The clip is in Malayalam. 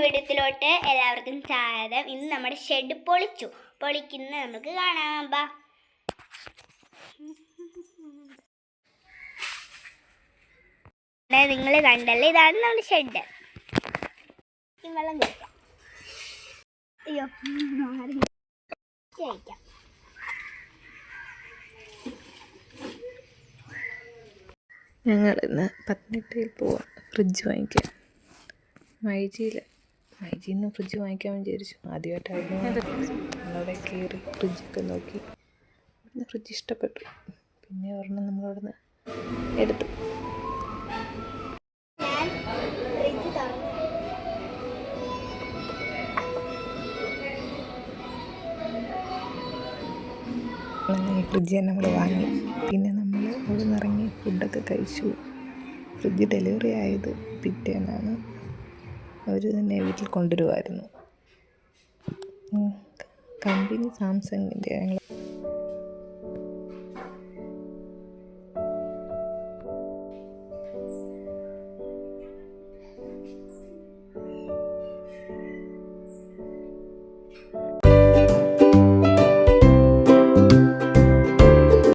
വീഡിയോത്തിലോട്ട് എല്ലാവർക്കും സ്വാഗതം. ഇന്ന് നമ്മുടെ ഷെഡ് പൊളിക്കുന്ന നമുക്ക് കാണാം. ബാ. നിങ്ങൾ കണ്ടല്ലേ, ഇതാണ് നമ്മുടെ ഷെഡ്. വെള്ളം കഴിക്കാം. അയ്യോ കഴിക്കാം. ഞങ്ങൾ ഇന്ന് പത്തനംതിട്ടയിൽ പോവാം ഫ്രിഡ്ജ് വാങ്ങിക്കാൻ. മൈജിയിൽ നിന്ന് ഫ്രിഡ്ജ് വാങ്ങിക്കാൻ വിചാരിച്ചു. ആദ്യമായിട്ടായിരുന്നു നമ്മളവിടെ കയറി ഫ്രിഡ്ജൊക്കെ നോക്കി. ഫ്രിഡ്ജ് ഇഷ്ടപ്പെട്ടു. പിന്നെ ഒരെണ്ണം നമ്മളവിടെ നിന്ന് എടുത്തു. ഈ ഫ്രിഡ്ജ് തന്നെ നമ്മൾ വാങ്ങി. പിന്നെ നമ്മൾ അവിടെ നിന്ന് ഇറങ്ങി ഫുഡൊക്കെ കഴിച്ചു. ഫ്രിഡ്ജ് ഡെലിവറി ആയത് പിറ്റേന്നാണ്. അവർ തന്നെ വീട്ടിൽ കൊണ്ടുവരുമായിരുന്നു. കമ്പനി സാംസങ്ങിൻ്റെ.